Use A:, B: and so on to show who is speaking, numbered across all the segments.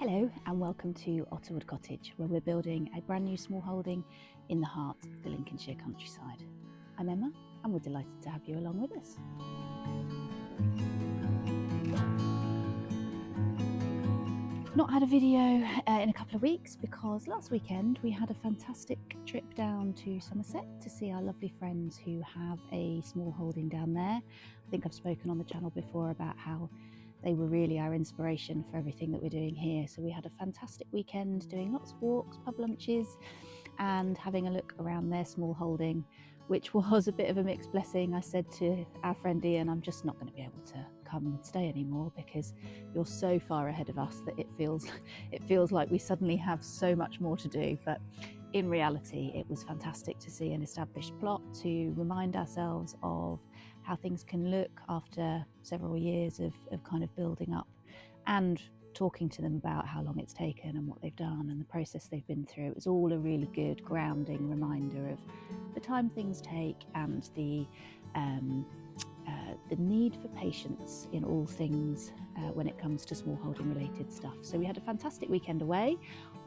A: Hello and welcome to Otterwood Cottage, where we're building a brand new smallholding in the heart of the Lincolnshire countryside. I'm Emma and we're delighted to have you along with us. Not had a video in a couple of weeks because last weekend we had a fantastic trip down to Somerset to see our lovely friends who have a smallholding down there. I think I've spoken on the channel before about how they were really our inspiration for everything that we're doing here. So we had a fantastic weekend doing lots of walks, pub lunches and having a look around their smallholding, which was a bit of a mixed blessing. I said to our friend Ian, I'm just not going to be able to come and stay anymore because you're so far ahead of us that it feels like we suddenly have so much more to do. But in reality, it was fantastic to see an established plot, to remind ourselves of how things can look after several years of kind of building up, and talking to them about how long it's taken and what they've done and the process they've been through. It was all a really good grounding reminder of the time things take and the need for patience in all things when it comes to smallholding related stuff. So we had a fantastic weekend away.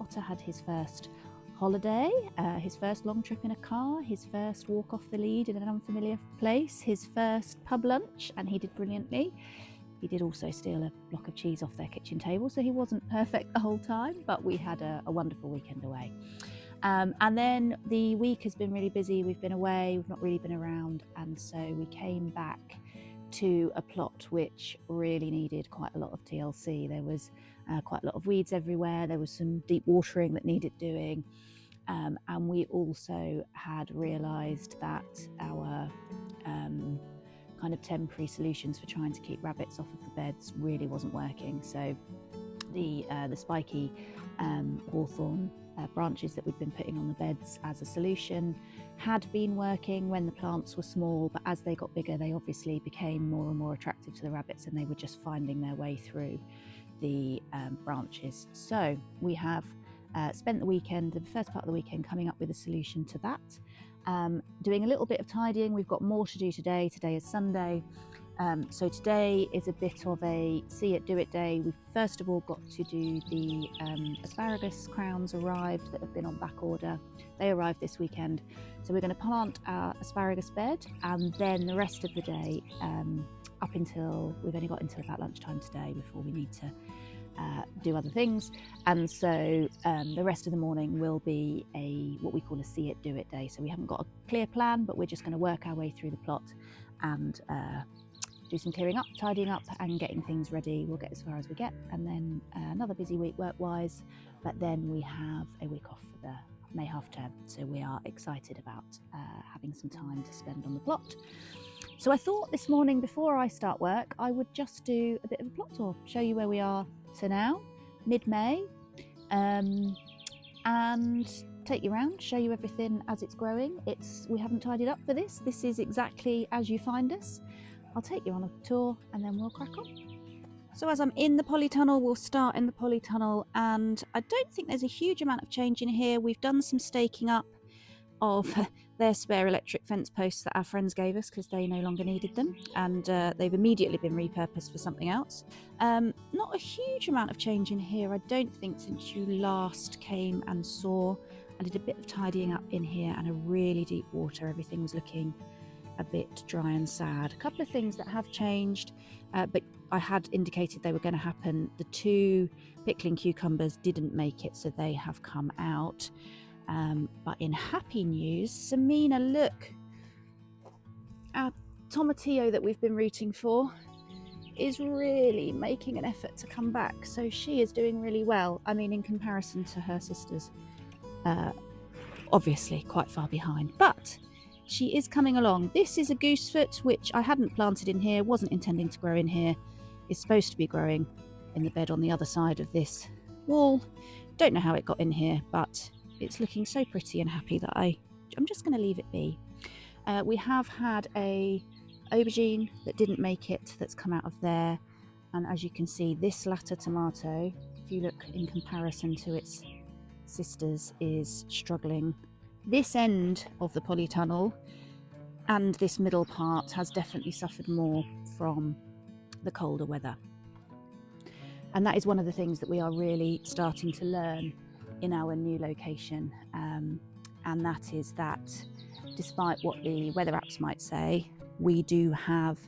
A: Otter had his first holiday, his first long trip in a car, his first walk off the lead in an unfamiliar place, his first pub lunch, and he did brilliantly. He did also steal a block of cheese off their kitchen table, so he wasn't perfect the whole time, but we had a wonderful weekend away. And then the week has been really busy. We've been away, we've not really been around, and so we came back to a plot which really needed quite a lot of TLC. There was quite a lot of weeds everywhere, there was some deep watering that needed doing, and we also had realised that our kind of temporary solutions for trying to keep rabbits off of the beds really wasn't working. So the spiky hawthorn branches that we'd been putting on the beds as a solution had been working when the plants were small, but as they got bigger they obviously became more and more attractive to the rabbits and they were just finding their way through the branches. So we have spent the weekend, the first part of the weekend, coming up with a solution to that, doing a little bit of tidying. We've got more to do today. Today is Sunday. So today is a bit of a see it, do it day. We've first of all got to do the asparagus crowns arrived that have been on back order. They arrived this weekend. So we're going to plant our asparagus bed, and then the rest of the day, up until, we've only got until about lunchtime today before we need to do other things, and so the rest of the morning will be what we call a see it, do it day. So we haven't got a clear plan, but we're just going to work our way through the plot and do some clearing up, tidying up and getting things ready. We'll get as far as we get, and then another busy week work-wise, but then we have a week off for the May half term, so we are excited about having some time to spend on the plot. So I thought this morning before I start work I would just do a bit of a plot tour, show you where we are to now, mid-May, and take you around, show you everything as it's growing. We haven't tidied up for this. This is exactly as you find us. I'll take you on a tour and then we'll crack on. So as I'm in the polytunnel, we'll start in the polytunnel, and I don't think there's a huge amount of change in here. We've done some staking up of their spare electric fence posts that our friends gave us because they no longer needed them, and they've immediately been repurposed for something else. Not a huge amount of change in here, I don't think, since you last came and saw. I did a bit of tidying up in here and a really deep water. Everything was looking a bit dry and sad. A couple of things that have changed, but I had indicated they were going to happen. The two pickling cucumbers didn't make it, so they have come out. But in happy news, Samina, look, our tomatillo that we've been rooting for is really making an effort to come back. So she is doing really well. I mean, in comparison to her sisters, obviously quite far behind, but she is coming along. This is a goosefoot, which I hadn't planted in here, wasn't intending to grow in here. It's supposed to be growing in the bed on the other side of this wall. Don't know how it got in here, but it's looking so pretty and happy that I'm just going to leave it be. We have had a aubergine that didn't make it, that's come out of there, and as you can see, this latter tomato, if you look in comparison to its sisters, is struggling. This end of the polytunnel and this middle part has definitely suffered more from the colder weather. And that is one of the things that we are really starting to learn in our new location. And that is that despite what the weather apps might say, we do have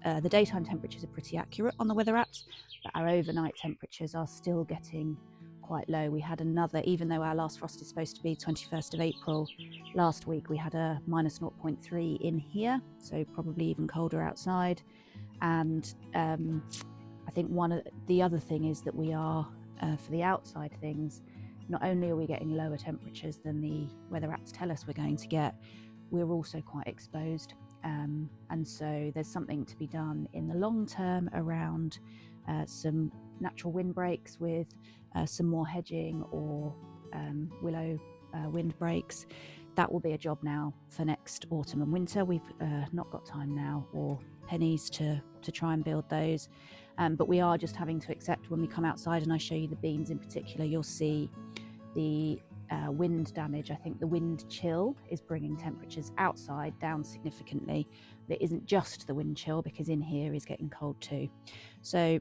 A: the daytime temperatures are pretty accurate on the weather apps, but our overnight temperatures are still getting quite low. We had another, even though our last frost is supposed to be 21st of April, last week we had a minus 0.3 in here, so probably even colder outside. And I think one of the other thing is that we are, for the outside things, not only are we getting lower temperatures than the weather apps tell us we're going to get, we're also quite exposed. And so there's something to be done in the long term around some natural windbreaks with some more hedging or willow windbreaks. That will be a job now for next autumn and winter. We've not got time now or pennies to try and build those. But we are just having to accept when we come outside and I show you the beans in particular, you'll see the wind damage. I think the wind chill is bringing temperatures outside down significantly. It isn't just the wind chill, because in here is getting cold too. So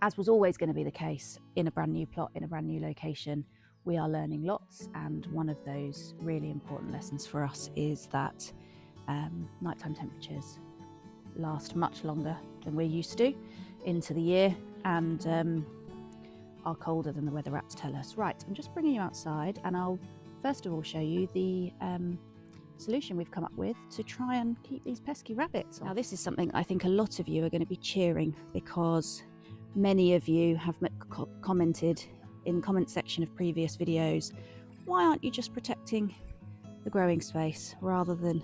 A: as was always going to be the case in a brand new plot, in a brand new location, we are learning lots. And one of those really important lessons for us is that nighttime temperatures last much longer than we're used to into the year, and are colder than the weather apps tell us. Right, I'm just bringing you outside, and I'll first of all show you the solution we've come up with to try and keep these pesky rabbits off. Now this is something I think a lot of you are going to be cheering, because many of you have commented in the comment section of previous videos, why aren't you just protecting the growing space rather than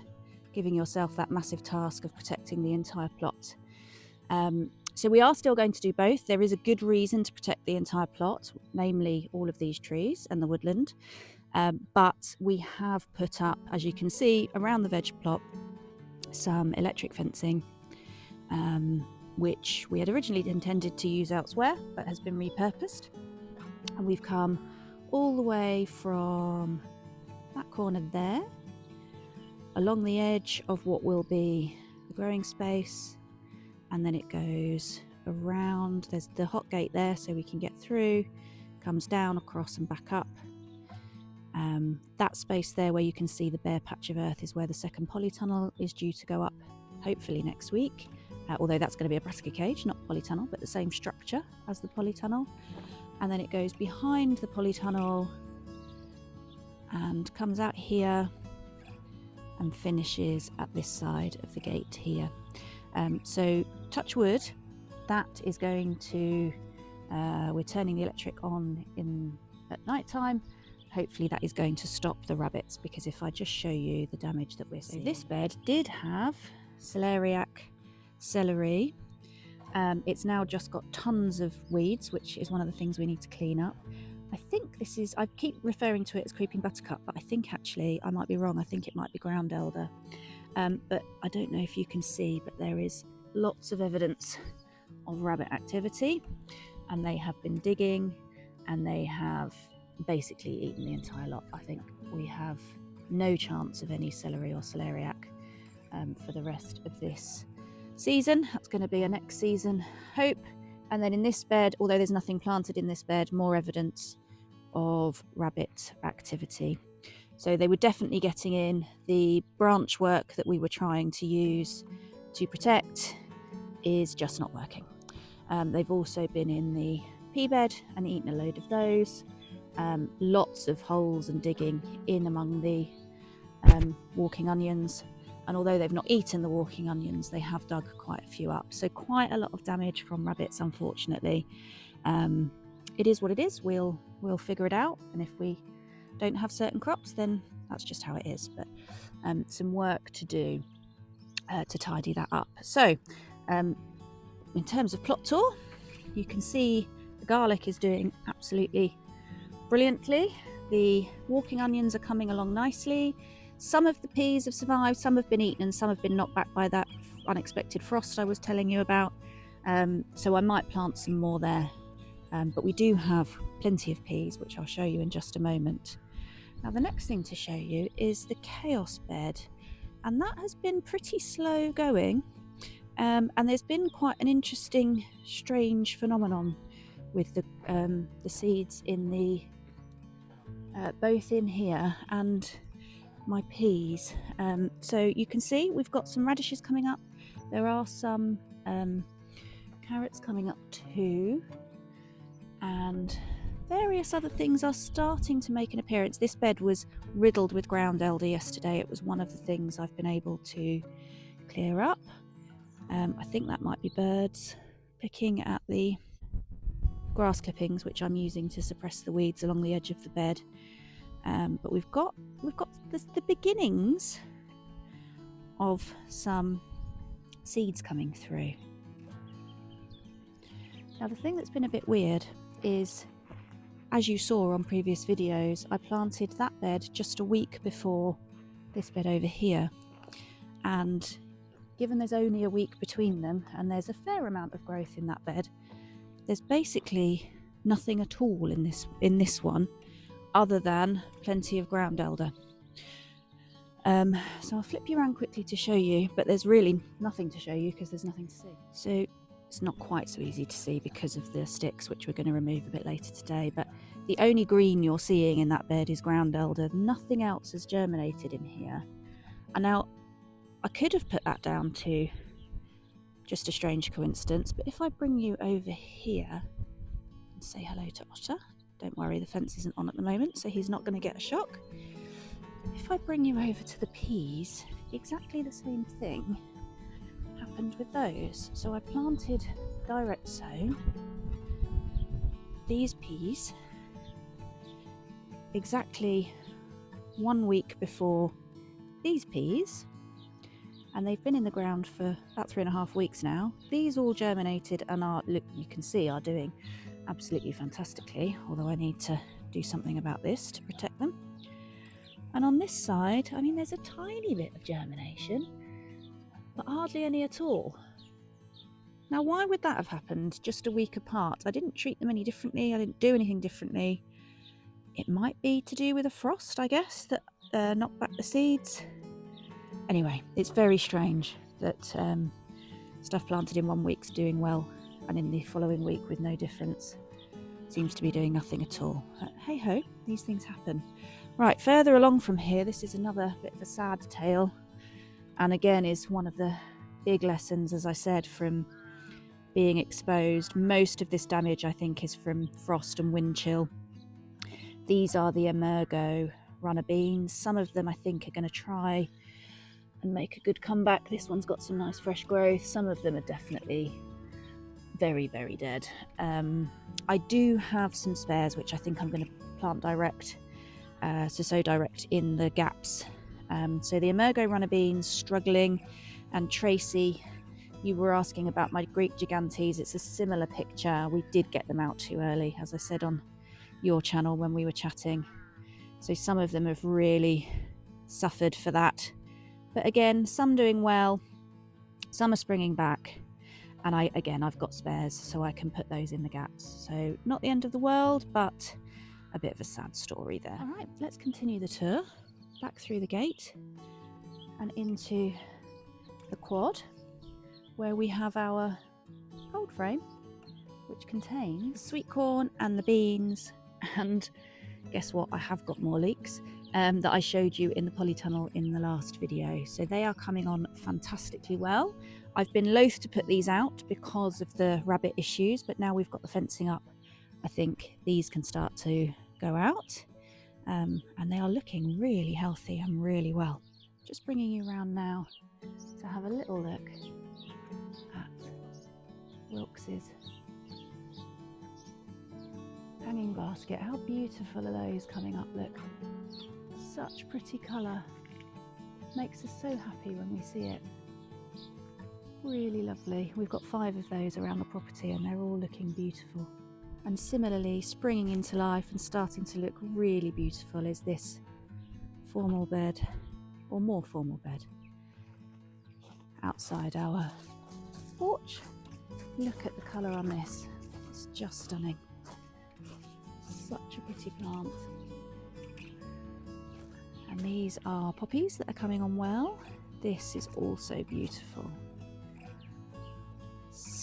A: giving yourself that massive task of protecting the entire plot? So we are still going to do both. There is a good reason to protect the entire plot, namely all of these trees and the woodland. But we have put up, as you can see, around the veg plot, some electric fencing, which we had originally intended to use elsewhere, but has been repurposed. And we've come all the way from that corner there, along the edge of what will be the growing space, and then it goes around. There's the hot gate there so we can get through, comes down, across and back up. That space there where you can see the bare patch of earth is where the second polytunnel is due to go up, hopefully next week, although that's going to be a brassica cage, not polytunnel, but the same structure as the polytunnel. And then it goes behind the polytunnel and comes out here and finishes at this side of the gate here. So touch wood, that is going to, we're turning the electric on at night time. Hopefully that is going to stop the rabbits, because if I just show you the damage that we're seeing. This bed did have celeriac celery. It's now just got tons of weeds, which is one of the things we need to clean up. I think this is, I keep referring to it as creeping buttercup, but I think actually, I might be wrong, I think it might be ground elder. But I don't know if you can see, but there is lots of evidence of rabbit activity, and they have been digging and they have basically eaten the entire lot. I think we have no chance of any celery or celeriac for the rest of this season. That's going to be a next season hope. And then in this bed, although there's nothing planted in this bed, more evidence of rabbit activity. So they were definitely getting in. The branch work that we were trying to use to protect is just not working. They've also been in the pea bed and eaten a load of those. Lots of holes and digging in among the walking onions. And although they've not eaten the walking onions, they have dug quite a few up. So quite a lot of damage from rabbits, unfortunately. It is what it is. We'll figure it out. And if we don't have certain crops, then that's just how it is. But some work to do to tidy that up. So in terms of plot tour, you can see the garlic is doing absolutely brilliantly. The walking onions are coming along nicely. Some of the peas have survived, some have been eaten, and some have been knocked back by that unexpected frost I was telling you about. So I might plant some more there. But we do have plenty of peas, which I'll show you in just a moment. Now the next thing to show you is the chaos bed, and that has been pretty slow going, and there's been quite an interesting, strange phenomenon with the seeds in the both in here and my peas. So you can see we've got some radishes coming up. There are some carrots coming up too, and various other things are starting to make an appearance. This bed was riddled with ground elder yesterday. It was one of the things I've been able to clear up. I think that might be birds picking at the grass clippings, which I'm using to suppress the weeds along the edge of the bed. But we've got the beginnings of some seeds coming through. Now the thing that's been a bit weird is, as you saw on previous videos, I planted that bed just a week before this bed over here, and given there's only a week between them and there's a fair amount of growth in that bed, there's basically nothing at all in this one other than plenty of ground elder. So I'll flip you around quickly to show you, but there's really nothing to show you because there's nothing to see. So it's not quite so easy to see because of the sticks, which we're going to remove a bit later today, but the only green you're seeing in that bed is ground elder. Nothing else has germinated in here. And now I could have put that down to just a strange coincidence, but if I bring you over here and say hello to Otter, don't worry, the fence isn't on at the moment, so he's not going to get a shock. If I bring you over to the peas, exactly the same thing happened with those. So I planted direct sow these peas exactly 1 week before these peas, and they've been in the ground for about 3.5 weeks now. These all germinated and are, look, you can see, are doing absolutely fantastically, although I need to do something about this to protect them. And on this side, I mean, there's a tiny bit of germination, but hardly any at all. Now, why would that have happened just a week apart? I didn't treat them any differently. I didn't do anything differently. It might be to do with a frost, I guess, that knocked back the seeds. Anyway, it's very strange that stuff planted in 1 week's doing well, and in the following week with no difference seems to be doing nothing at all. Hey ho, these things happen. Right, further along from here, this is another bit of a sad tale, and again is one of the big lessons, as I said, from being exposed. Most of this damage, I think, is from frost and wind chill. These are the Emergo runner beans. Some of them, I think, are going to try and make a good comeback. This one's got some nice fresh growth. Some of them are definitely very, very dead. I do have some spares, which I think I'm going to plant direct, so sow direct in the gaps. So the Emergo runner beans struggling, and Tracy, you were asking about my Greek gigantes. It's a similar picture. We did get them out too early, as I said on your channel when we were chatting. So some of them have really suffered for that. But again, some doing well, some are springing back. And I've got spares, so I can put those in the gaps. So not the end of the world, but a bit of a sad story there. All right, let's continue the tour back through the gate and into the quad, where we have our cold frame, which contains the sweet corn and the beans. And guess what? I have got more leeks that I showed you in the polytunnel in the last video. So they are coming on fantastically well. I've been loath to put these out because of the rabbit issues, but now we've got the fencing up, I think these can start to go out. And they are looking really healthy and really well. Just bringing you around now to have a little look at Wilkes's hanging basket. How beautiful are those coming up? Look, such pretty colour. Makes us so happy when we see it. Really lovely. We've got 5 of those around the property and they're all looking beautiful. And similarly, springing into life and starting to look really beautiful is this formal bed, or more formal bed, outside our porch. Look at the colour on this. It's just stunning. Such a pretty plant. And these are poppies that are coming on well. This is also beautiful.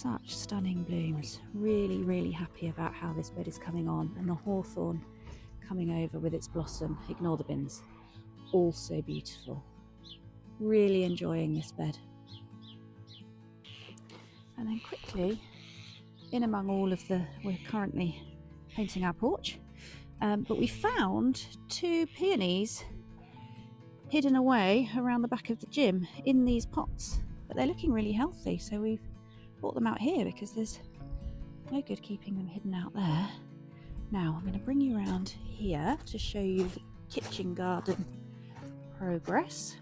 A: such stunning blooms. Really, really happy about how this bed is coming on, and the hawthorn coming over with its blossom. Ignore the bins. Also beautiful. Really enjoying this bed. And then quickly, in among all of we're currently painting our porch, but we found 2 peonies hidden away around the back of the gym in these pots, but they're looking really healthy, so we've brought them out here because there's no good keeping them hidden out there. Now I'm going to bring you around here to show you the kitchen garden progress,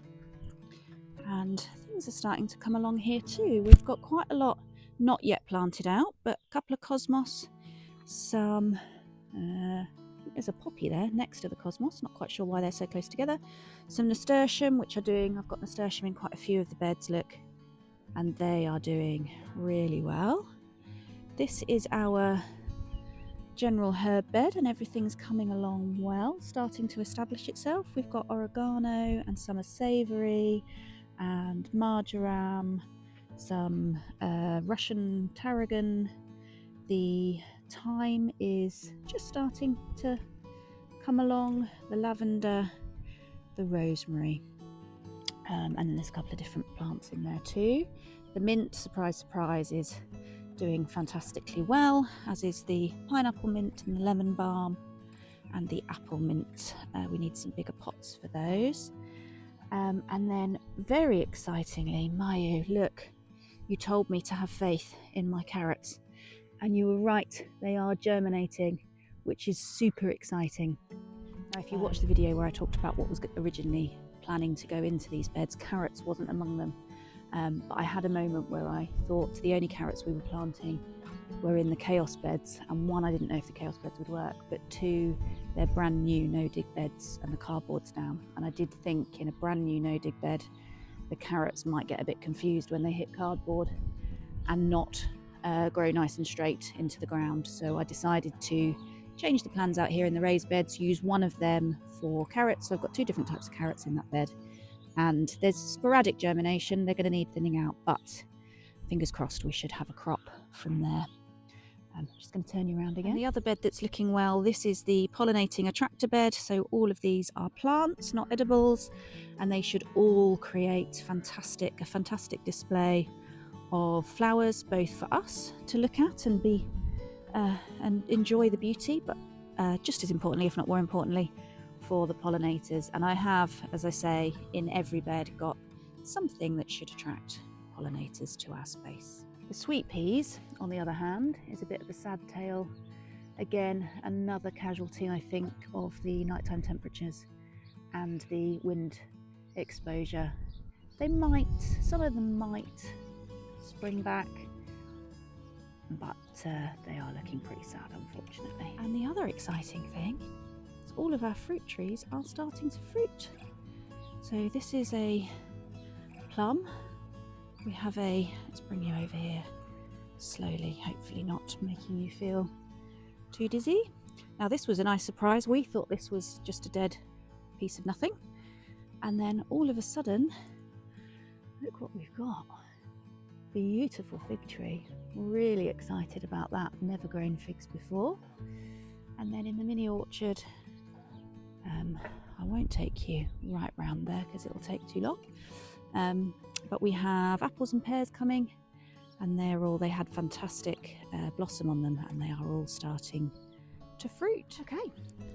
A: and things are starting to come along here too. We've got quite a lot not yet planted out, but a couple of cosmos, some there's a poppy there next to the cosmos, not quite sure why they're so close together, some nasturtium, which are doing, I've got nasturtium in quite a few of the beds, look, and they are doing really well. This is our general herb bed, and everything's coming along well, starting to establish itself. We've got oregano and summer savoury and marjoram, some Russian tarragon. The thyme is just starting to come along, the lavender, the rosemary, and then there's a couple of different plants in there too. The mint, surprise surprise, is doing fantastically well, as is the pineapple mint and the lemon balm and the apple mint. We need some bigger pots for those. And then very excitingly, Mayu, look, you told me to have faith in my carrots, and you were right, they are germinating, which is super exciting. Now, if you watch the video where I talked about what was originally planning to go into these beds, carrots wasn't among them. But I had a moment where I thought the only carrots we were planting were in the chaos beds, and 1, I didn't know if the chaos beds would work, but 2, they're brand new no-dig beds and the cardboard's down, and I did think in a brand new no-dig bed the carrots might get a bit confused when they hit cardboard and not grow nice and straight into the ground. So I decided to change the plans out here in the raised beds, use one of them for carrots. So I've got 2 different types of carrots in that bed, and there's sporadic germination. They're going to need thinning out, but fingers crossed we should have a crop from there. I'm just going to turn you around again. And the other bed that's looking well, this is the pollinating attractor bed. So all of these are plants, not edibles, and they should all create a fantastic display of flowers, both for us to look at and be and enjoy the beauty, but just as importantly, if not more importantly, for the pollinators. And I have, as I say, in every bed got something that should attract pollinators to our space. The sweet peas, on the other hand, is a bit of a sad tale. Again, another casualty, I think, of the nighttime temperatures and the wind exposure. Some of them might spring back, but they are looking pretty sad, unfortunately. And the other exciting thing is all of our fruit trees are starting to fruit. So this is a plum. We have let's bring you over here slowly, hopefully not making you feel too dizzy. Now this was a nice surprise. We thought this was just a dead piece of nothing, and then all of a sudden, look what we've got. Beautiful fig tree. Really excited about that. Never grown figs before. And then in the mini orchard, I won't take you right round there because it'll take too long. But we have apples and pears coming, and they had fantastic blossom on them, and they are all starting to fruit. Okay,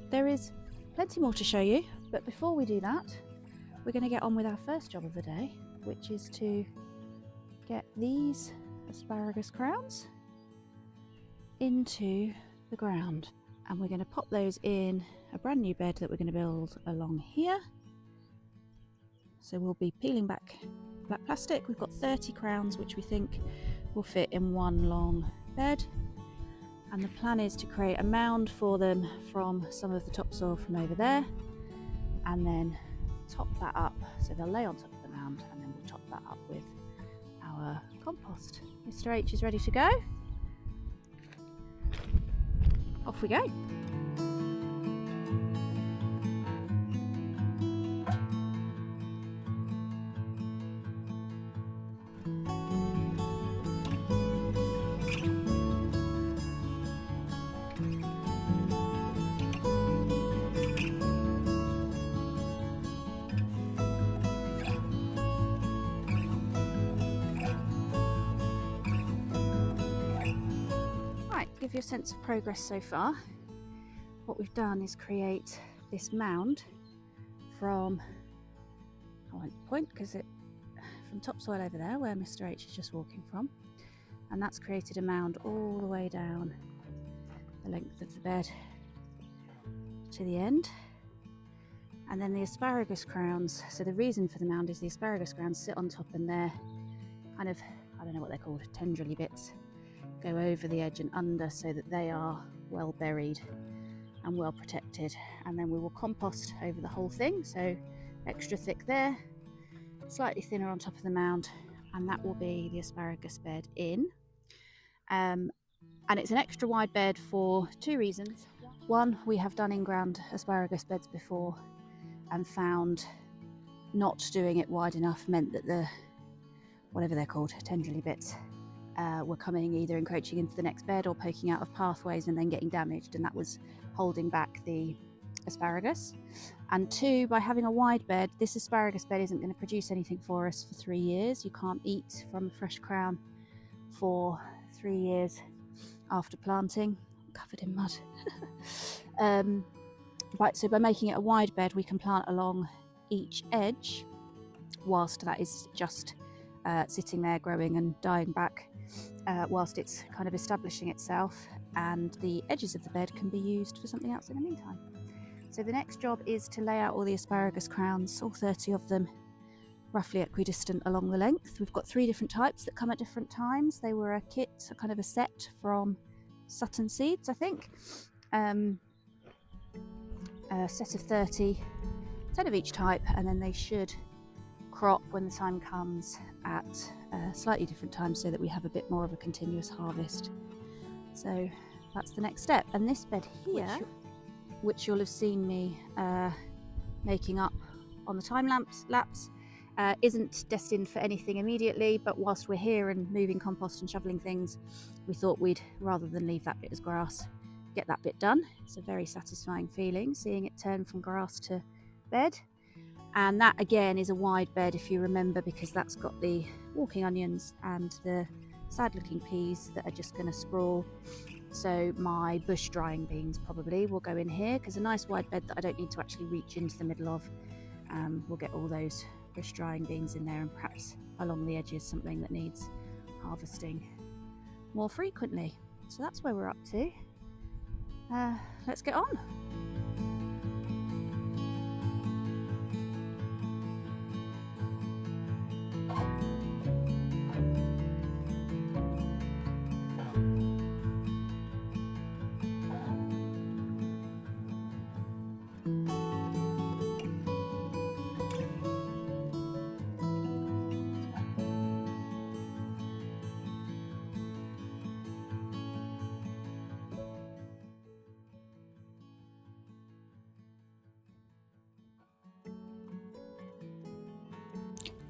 A: there is plenty more to show you, but before we do that, we're going to get on with our first job of the day, which is to get these asparagus crowns into the ground, and we're going to pop those in a brand new bed that we're going to build along here. So we'll be peeling back black plastic. We've got 30 crowns which we think will fit in one long bed, and the plan is to create a mound for them from some of the topsoil from over there, and then top that up so they'll lay on top of the mound, and then we'll top that up with our compost. Mr. H is ready to go. Off we go. give you a sense of progress so far, what we've done is create this mound from, I won't point because it, from topsoil over there where Mr. H is just walking from, and that's created a mound all the way down the length of the bed to the end. And then the asparagus crowns, so the reason for the mound is the asparagus crowns sit on top and they're kind of, I don't know what they're called, tendrily bits, go over the edge and under so that they are well buried and well protected. And then we will compost over the whole thing, so extra thick there, slightly thinner on top of the mound, and that will be the asparagus bed in. And it's an extra wide bed for two reasons. One, we have done in-ground asparagus beds before and found not doing it wide enough meant that the, whatever they're called, tendrily bits, were coming, either encroaching into the next bed or poking out of pathways and then getting damaged, and that was holding back the asparagus. And two, by having a wide bed, this asparagus bed isn't going to produce anything for us for 3 years. You can't eat from a fresh crown for 3 years after planting. I'm covered in mud. Right, so by making it a wide bed, we can plant along each edge whilst that is just sitting there growing and dying back, whilst it's kind of establishing itself, and the edges of the bed can be used for something else in the meantime. So the next job is to lay out all the asparagus crowns, all 30 of them, roughly equidistant along the length. We've got 3 different types that come at different times. They were a kit, a kind of a set from Sutton Seeds, I think. A set of 30, 10 of each type, and then they should crop when the time comes at slightly different times so that we have a bit more of a continuous harvest. So that's the next step. And this bed here, which you'll have seen me making up on the time lapse, isn't destined for anything immediately, but whilst we're here and moving compost and shoveling things, we thought we'd, rather than leave that bit as grass, get that bit done. It's a very satisfying feeling seeing it turn from grass to bed. And that again is a wide bed, if you remember, because that's got the walking onions and the sad looking peas that are just going to sprawl. So my bush drying beans probably will go in here, because a nice wide bed that I don't need to actually reach into the middle of, we'll get all those bush drying beans in there, and perhaps along the edges something that needs harvesting more frequently. So that's where we're up to. Let's get on.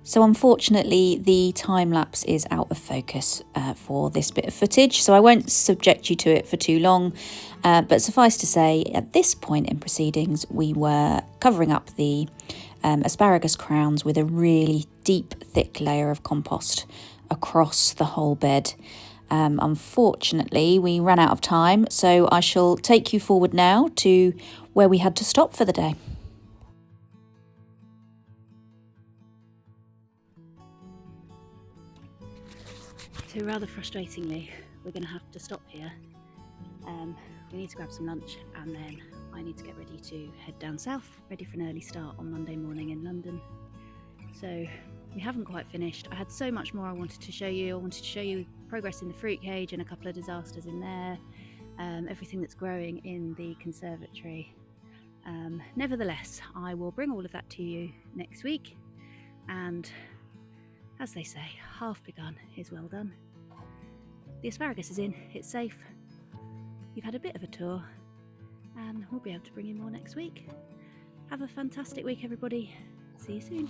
B: So unfortunately, the time lapse is out of focus for this bit of footage, so I won't subject you to it for too long. But suffice to say, at this point in proceedings, we were covering up the asparagus crowns with a really deep, thick layer of compost across the whole bed. Unfortunately, we ran out of time, so I shall take you forward now to where we had to stop for the day.
A: So rather frustratingly, we're going to have to stop here. We need to grab some lunch, and then I need to get ready to head down south, ready for an early start on Monday morning in London. So we haven't quite finished. I had so much more I wanted to show you. I wanted to show you progress in the fruit cage and a couple of disasters in there, everything that's growing in the conservatory. Nevertheless, I will bring all of that to you next week, and as they say, half begun is well done. The asparagus is in, it's safe. You've had a bit of a tour, and we'll be able to bring you more next week. Have a fantastic week, everybody. See you soon.